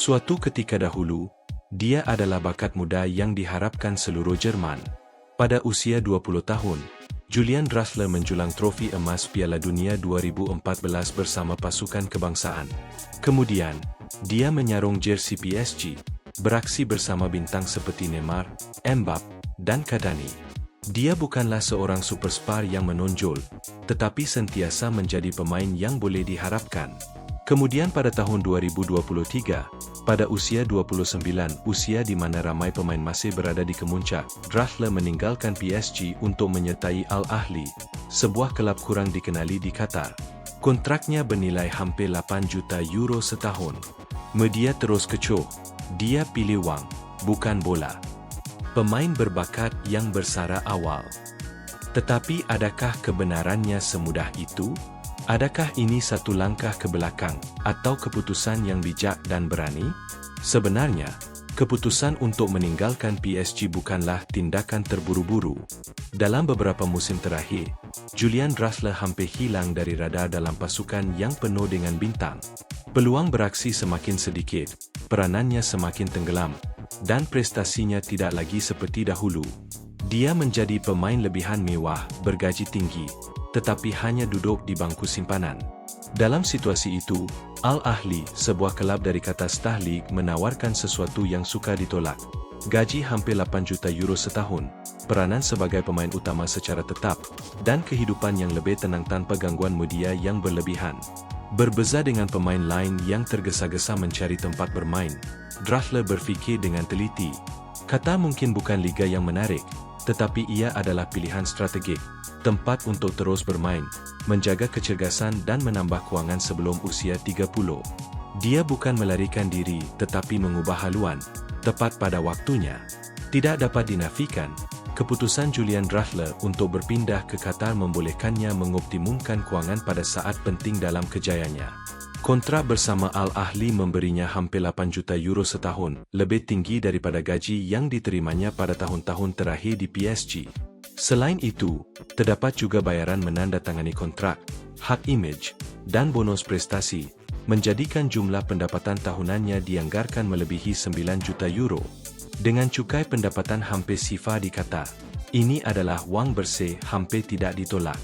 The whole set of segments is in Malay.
Suatu ketika dahulu, dia adalah bakat muda yang diharapkan seluruh Jerman. Pada usia 20 tahun, Julian Draxler menjulang trofi emas Piala Dunia 2014 bersama pasukan kebangsaan. Kemudian, dia menyarung jersey PSG, beraksi bersama bintang seperti Neymar, Mbappe, dan Cavani. Dia bukanlah seorang superstar yang menonjol, tetapi sentiasa menjadi pemain yang boleh diharapkan. Kemudian pada tahun 2023, pada usia 29, usia di mana ramai pemain masih berada di kemuncak, Draxler meninggalkan PSG untuk menyertai Al Ahly, sebuah kelab kurang dikenali di Qatar. Kontraknya bernilai hampir 8 juta euro setahun. Media terus kecoh, dia pilih wang, bukan bola. Pemain berbakat yang bersara awal. Tetapi adakah kebenarannya semudah itu? Adakah ini satu langkah ke belakang, atau keputusan yang bijak dan berani? Sebenarnya, keputusan untuk meninggalkan PSG bukanlah tindakan terburu-buru. Dalam beberapa musim terakhir, Julian Draxler hampir hilang dari radar dalam pasukan yang penuh dengan bintang. Peluang beraksi semakin sedikit, peranannya semakin tenggelam, dan prestasinya tidak lagi seperti dahulu. Dia menjadi pemain lebihan mewah, bergaji tinggi, tetapi hanya duduk di bangku simpanan. Dalam situasi itu, Al Ahly, sebuah kelab dari Qatar League, menawarkan sesuatu yang sukar ditolak. Gaji hampir 8 juta euro setahun, peranan sebagai pemain utama secara tetap, dan kehidupan yang lebih tenang tanpa gangguan media yang berlebihan. Berbeza dengan pemain lain yang tergesa-gesa mencari tempat bermain, Draxler berfikir dengan teliti. Qatar mungkin bukan liga yang menarik, tetapi ia adalah pilihan strategik, tempat untuk terus bermain, menjaga kecergasan dan menambah kewangan sebelum usia 30. Dia bukan melarikan diri, tetapi mengubah haluan, tepat pada waktunya. Tidak dapat dinafikan, keputusan Julian Draxler untuk berpindah ke Qatar membolehkannya mengoptimumkan kewangan pada saat penting dalam kejayaannya. Kontrak bersama Al Ahly memberinya hampir 8 juta euro setahun, lebih tinggi daripada gaji yang diterimanya pada tahun-tahun terakhir di PSG. Selain itu, terdapat juga bayaran menandatangani kontrak, hak image, dan bonus prestasi, menjadikan jumlah pendapatan tahunannya dianggarkan melebihi 9 juta euro. Dengan cukai pendapatan hampir sifar di Qatar, ini adalah wang bersih hampir tidak ditolak.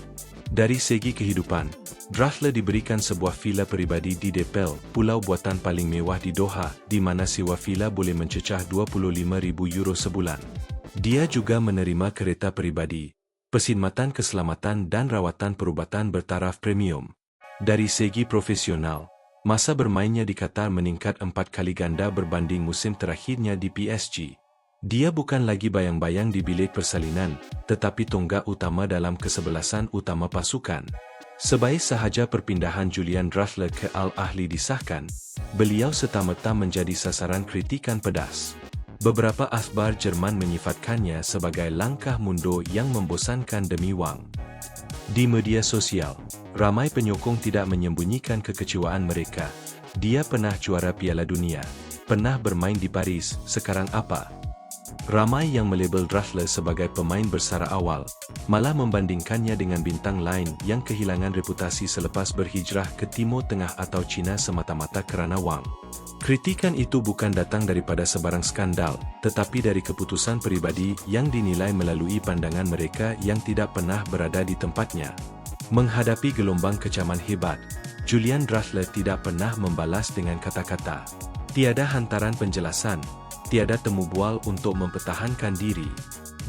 Dari segi kehidupan, Draxler diberikan sebuah villa pribadi di Depel, pulau buatan paling mewah di Doha, di mana sewa villa boleh mencecah 25.000 euro sebulan. Dia juga menerima kereta pribadi, perkhidmatan keselamatan dan rawatan perubatan bertaraf premium. Dari segi profesional, masa bermainnya di Qatar meningkat 4 kali ganda berbanding musim terakhirnya di PSG. Dia bukan lagi bayang-bayang di bilik persalinan, tetapi tonggak utama dalam kesebelasan utama pasukan. Sebaik sahaja perpindahan Julian Draxler ke Al Ahly disahkan, beliau serta-merta menjadi sasaran kritikan pedas. Beberapa akhbar Jerman menyifatkannya sebagai langkah mundur yang membosankan demi wang. Di media sosial, ramai penyokong tidak menyembunyikan kekecewaan mereka. Dia pernah juara Piala Dunia, pernah bermain di Paris, sekarang apa? Ramai yang melabel Draxler sebagai pemain bersara awal, malah membandingkannya dengan bintang lain yang kehilangan reputasi selepas berhijrah ke Timur Tengah atau China semata-mata kerana wang. Kritikan itu bukan datang daripada sebarang skandal, tetapi dari keputusan pribadi yang dinilai melalui pandangan mereka yang tidak pernah berada di tempatnya. Menghadapi gelombang kecaman hebat, Julian Draxler tidak pernah membalas dengan kata-kata. Tiada hantaran penjelasan, tiada temu bual untuk mempertahankan diri.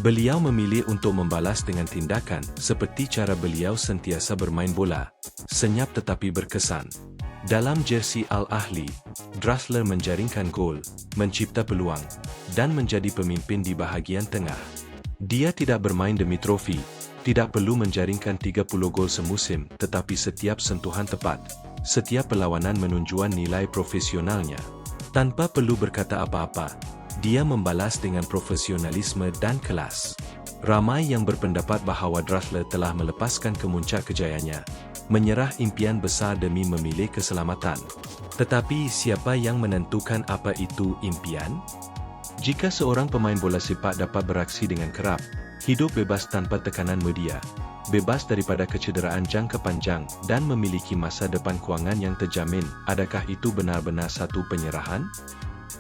Beliau memilih untuk membalas dengan tindakan, seperti cara beliau sentiasa bermain bola, senyap tetapi berkesan. Dalam jersey Al Ahly, Draxler menjaringkan gol, mencipta peluang, dan menjadi pemimpin di bahagian tengah. Dia tidak bermain demi trofi, tidak perlu menjaringkan 30 gol semusim, tetapi setiap sentuhan tepat, setiap perlawanan menunjukkan nilai profesionalnya. Tanpa perlu berkata apa-apa, dia membalas dengan profesionalisme dan kelas. Ramai yang berpendapat bahawa Draxler telah melepaskan kemuncak kejayaannya, menyerah impian besar demi memilih keselamatan. Tetapi siapa yang menentukan apa itu impian? Jika seorang pemain bola sepak dapat beraksi dengan kerap, hidup bebas tanpa tekanan media, bebas daripada kecederaan jangka panjang, dan memiliki masa depan kewangan yang terjamin. Adakah itu benar-benar satu penyerahan?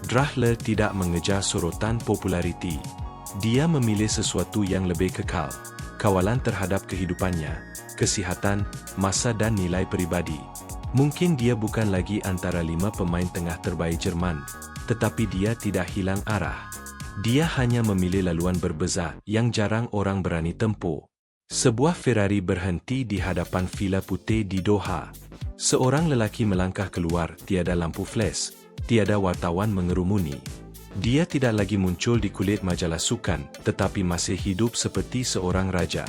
Drachler tidak mengejar sorotan populariti. Dia memilih sesuatu yang lebih kekal, kawalan terhadap kehidupannya, kesihatan, masa dan nilai peribadi. Mungkin dia bukan lagi antara 5 pemain tengah terbaik Jerman, tetapi dia tidak hilang arah. Dia hanya memilih laluan berbeza yang jarang orang berani tempuh. Sebuah Ferrari berhenti di hadapan Villa Putih di Doha. Seorang lelaki melangkah keluar, tiada lampu flash, tiada wartawan mengerumuni. Dia tidak lagi muncul di kulit majalah sukan, tetapi masih hidup seperti seorang raja.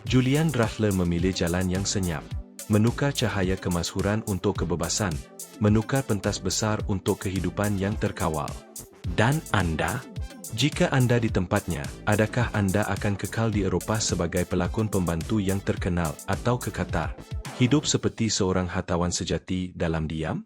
Julian Drachler memilih jalan yang senyap, menukar cahaya kemasyhuran untuk kebebasan, menukar pentas besar untuk kehidupan yang terkawal. Dan Anda? Jika Anda di tempatnya, adakah Anda akan kekal di Eropah sebagai pelakon pembantu yang terkenal atau ke Qatar, hidup seperti seorang hartawan sejati dalam diam?